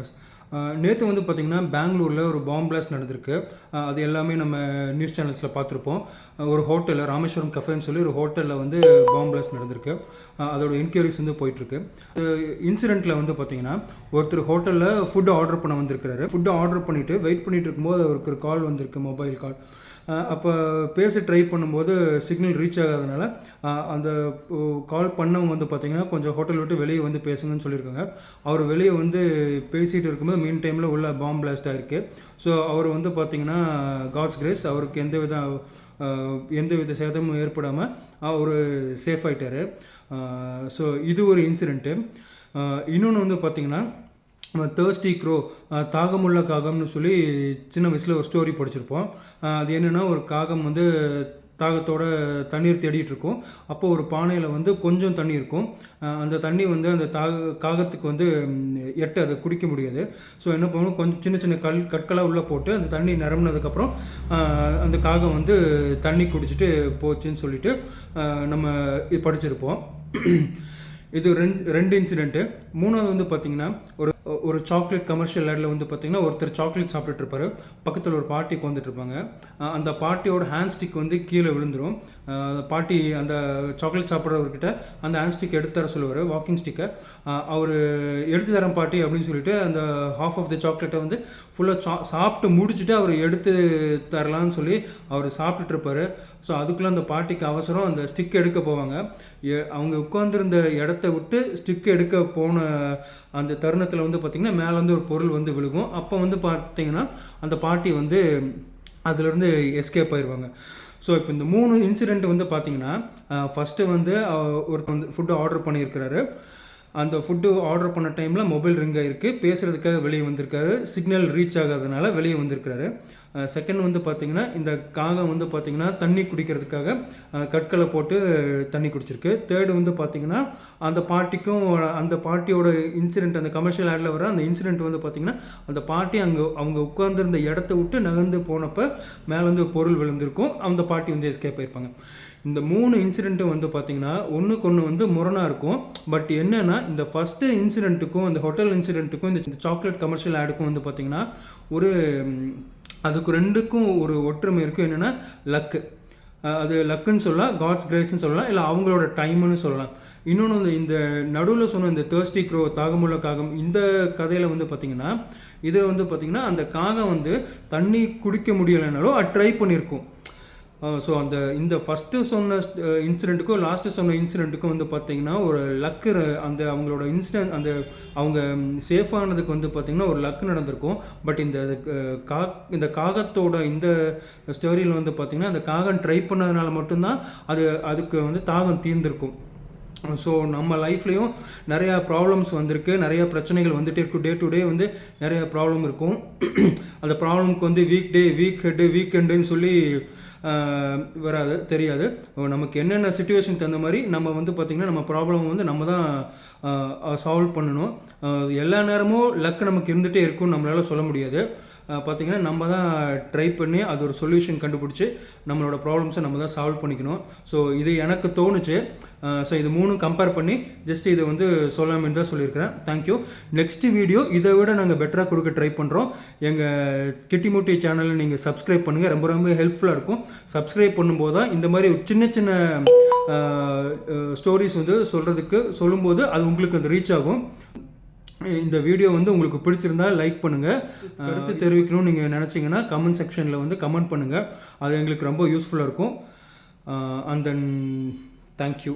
S. நேற்று வந்து பார்த்திங்கன்னா பெங்களூரில் ஒரு பாம் பிளாஸ்ட் நடந்திருக்கு. அது எல்லாமே நம்ம நியூஸ் சேனல்ஸில் பார்த்துருப்போம். ஒரு ஹோட்டலில் ராமேஸ்வரம் கஃபேன்னு சொல்லி ஒரு ஹோட்டலில் வந்து பாம் பிளாஸ்ட் நடந்திருக்கு. அதோட என்கொயரிஸ் வந்து போயிட்டுருக்கு. இன்சிடெண்ட்டில் வந்து பார்த்திங்கன்னா ஒருத்தர் ஹோட்டலில் ஃபுட்டு ஆர்டர் பண்ண வந்திருக்கிறாரு. ஃபுட்டு ஆர்டர் பண்ணிவிட்டு வெயிட் பண்ணிகிட்டு இருக்கும்போது அவருக்கு ஒரு கால் வந்திருக்கு, மொபைல் கால். அப்போ பேச ட்ரை பண்ணும்போது சிக்னல் ரீச் ஆகாதனால அந்த கால் பண்ணவங்க வந்து பார்த்திங்கன்னா கொஞ்சம் ஹோட்டல் விட்டு வெளியே வந்து பேசுங்கன்னு சொல்லியிருக்காங்க. அவர் வெளியே வந்து பேசிகிட்டு இருக்கும்போது மீன் டைமில் உள்ள பாம் பிளாஸ்ட் ஆகிருக்கு. ஸோ அவர் வந்து பார்த்திங்கன்னா காட்ஸ் கிரேஸ், அவருக்கு எந்தவித சேதமும் ஏற்படாமல் அவர் சேஃப் ஆகிட்டார். ஸோ இது ஒரு இன்சிடெண்ட்டு. இன்னொன்று வந்து பார்த்திங்கன்னா தேர்ஸ்டி க்ரோ, தாகமுள்ள காகம்னு சொல்லி சின்ன வயசில் ஒரு ஸ்டோரி படிச்சிருப்போம். அது என்னென்னா, ஒரு காகம் வந்து தாகத்தோட தண்ணீர் தேடிட்டு இருக்கும். அப்போது ஒரு பானையில் வந்து கொஞ்சம் தண்ணி இருக்கும். அந்த தண்ணி வந்து அந்த காகத்துக்கு வந்து அதை குடிக்க முடியாது. ஸோ என்ன பண்ணணும், கொஞ்சம் சின்ன சின்ன கற்களாக உள்ளே போட்டு அந்த தண்ணி நிரம்பினதுக்கப்புறம் அந்த காகம் வந்து தண்ணி குடிச்சிட்டு போச்சுன்னு சொல்லிட்டு நம்ம இது படிச்சிருப்போம். இது ரெண்டு இன்சிடெண்ட்டு. மூணாவது வந்து பார்த்திங்கன்னா ஒரு சாக்லேட் கமர்ஷியல் ஆடில் வந்து பார்த்திங்கன்னா ஒருத்தர் சாக்லேட் சாப்பிட்டுட்டு இருப்பார். பக்கத்தில் ஒரு பாட்டிக்கு வந்துட்டு இருப்பாங்க. அந்த பாட்டியோட ஹேண்ட் ஸ்டிக் வந்து கீழே விழுந்துடும். பாட்டி அந்த சாக்லேட் சாப்பிட்றவர்கிட்ட அந்த ஹேண்ட் ஸ்டிக் எடுத்து தர சொல்லுவார், வாக்கிங் ஸ்டிக்கை. அவர் எடுத்து தரேன் பாட்டி அப்படின்னு சொல்லிட்டு அந்த ஹாஃப் ஆஃப் த சாக்லேட்டை வந்து ஃபுல்லாக சாப்பிட்டு முடிச்சுட்டு அவர் எடுத்து தரலான்னு சொல்லி அவர் சாப்பிட்டுட்டு இருப்பார். ஸோ அதுக்குள்ளே அந்த பாட்டிக்கு அவசரம், அந்த ஸ்டிக் எடுக்க போவாங்க. அவங்க உட்காந்துருந்த இடத்த விட்டு ஸ்டிக் எடுக்க போன அந்த தருணத்தில் வந்து பார்த்திங்கன்னா மேலே வந்து ஒரு பொருள் வந்து விழுகும். அப்போ வந்து பார்த்திங்கன்னா அந்த பாட்டி வந்து அதிலிருந்து எஸ்கேப் ஆயிடுவாங்க. ஸோ இப்போ இந்த 3 இன்சிடெண்ட் வந்து பார்த்திங்கன்னா ஃபஸ்ட்டு வந்து ஒருத்தர் வந்து ஃபுட்டு ஆர்டர் பண்ணியிருக்கிறாரு. அந்த ஃபுட்டு ஆர்டர் பண்ண டைமில் மொபைல் ரிங் ஆகிருக்கு, பேசுகிறதுக்காக வெளியே வந்திருக்காரு, சிக்னல் ரீச் ஆகாதனால வெளியே வந்திருக்கிறாரு. செகண்ட் வந்து பார்த்திங்கன்னா இந்த காகம் வந்து பார்த்திங்கன்னா தண்ணி குடிக்கிறதுக்காக கற்களை போட்டு தண்ணி குடிச்சிருக்கு. தேர்டு வந்து பார்த்திங்கன்னா அந்த பாட்டிக்கும் அந்த பாட்டியோட இன்சிடெண்ட், அந்த கமர்ஷியல் ஆடில் வர அந்த இன்சிடெண்ட் வந்து பார்த்திங்கன்னா அந்த பாட்டி அவங்க உட்கார்ந்துருந்த இடத்த விட்டு நகர்ந்து போனப்போ மேலே வந்து பொருள் விழுந்திருக்கும், அந்த பாட்டி வந்து எஸ்கேப் ஆயிருப்பாங்க. இந்த 3 இன்சிடெண்ட்டும் வந்து பார்த்திங்கன்னா ஒன்றுக்கு ஒன்று வந்து முரணாக இருக்கும். பட் என்னென்னா, இந்த ஃபஸ்ட்டு இன்சிடெண்ட்டுக்கும் இந்த ஹோட்டல் இன்சிடெண்ட்டுக்கும் இந்த சாக்லேட் கமர்ஷியல் ஆடுக்கும் வந்து பார்த்திங்கன்னா அதுக்கு ரெண்டுக்கும் ஒரு ஒற்றுமை இருக்குது. என்னென்னா லக்கு. அது லக்குன்னு சொல்லலாம், காட்ஸ் கிரேஸ்ன்னு சொல்லலாம், இல்லை அவங்களோட டைமுன்னு சொல்லலாம். இன்னொன்று வந்து இந்த நடுவில் சொன்ன இந்த தேர்ஸ்டி க்ரோ, தாகமுள்ள காகம், இந்த கதையில் வந்து பார்த்திங்கன்னா இது வந்து பார்த்திங்கன்னா அந்த காகம் வந்து தண்ணி குடிக்க முடியலைனாலும் அது ட்ரை பண்ணியிருக்கும். ஸோ இந்த ஃபஸ்ட்டு சொன்ன இன்சிடெண்ட்டுக்கும் லாஸ்ட்டு சொன்ன இன்சிடெண்ட்டுக்கும் வந்து பார்த்திங்கன்னா ஒரு லக்கு, அந்த அவங்களோட இன்சிடெண்ட், அந்த அவங்க சேஃபானதுக்கு வந்து பார்த்திங்கன்னா ஒரு லக்கு நடந்திருக்கும். பட் இந்த காகத்தோட இந்த ஸ்டோரியில் வந்து பார்த்திங்கன்னா அந்த காகம் ட்ரை பண்ணதுனால மட்டும்தான் அதுக்கு வந்து தாகம் தீர்ந்திருக்கும். ஸோ நம்ம லைஃப்லேயும் நிறையா ப்ராப்ளம்ஸ் வந்திருக்கு, நிறையா பிரச்சனைகள் வந்துகிட்டே இருக்கும். டே டு டே வந்து நிறையா ப்ராப்ளம் இருக்கும். அந்த ப்ராப்ளம்க்கு வந்து வீக் ஹெட்டு வீக்கெண்டுன்னு சொல்லி தெரியாது. நமக்கு என்னென்ன சிச்சுவேஷன் தகுந்த மாதிரி நம்ம வந்து பார்த்திங்கன்னா நம்ம ப்ராப்ளம் வந்து நம்ம தான் சால்வ் பண்ணணும். எல்லா நேரமும் லக் நமக்கு இருந்துகிட்டே இருக்கும்னு நம்மளால் சொல்ல முடியாது. பார்த்திங்கன்னா நம்ம தான் ட்ரை பண்ணி அது ஒரு சொல்யூஷன் கண்டுபிடிச்சி நம்மளோட ப்ராப்ளம்ஸை நம்ம தான் சால்வ் பண்ணிக்கணும். ஸோ இது எனக்கு தோணுச்சு. ஸோ இது 3 கம்பேர் பண்ணி ஜஸ்ட் இதை வந்து சொல்லாமல் தான் சொல்லியிருக்கிறேன். தேங்க்யூ. நெக்ஸ்ட் வீடியோ இதை விட நாங்கள் பெட்டராக கொடுக்க ட்ரை பண்ணுறோம். எங்கள் கிட்டிமுட்டி சேனலை நீங்கள் சப்ஸ்கிரைப் பண்ணுங்கள், ரொம்ப ரொம்ப ஹெல்ப்ஃபுல்லாக இருக்கும். சப்ஸ்கிரைப் பண்ணும்போது தான் இந்த மாதிரி சின்ன சின்ன ஸ்டோரிஸ் வந்து சொல்லும்போது அது உங்களுக்கு அந்த ரீச் ஆகும். இந்த வீடியோ வந்து உங்களுக்கு பிடிச்சிருந்தா லைக் பண்ணுங்கள். கருத்து தெரிவிக்கணும்னு நீங்கள் நினச்சிங்கன்னா கமெண்ட் செக்ஷனில் வந்து கமெண்ட் பண்ணுங்கள். அது எங்களுக்கு ரொம்ப யூஸ்ஃபுல்லாக இருக்கும். And then thank you.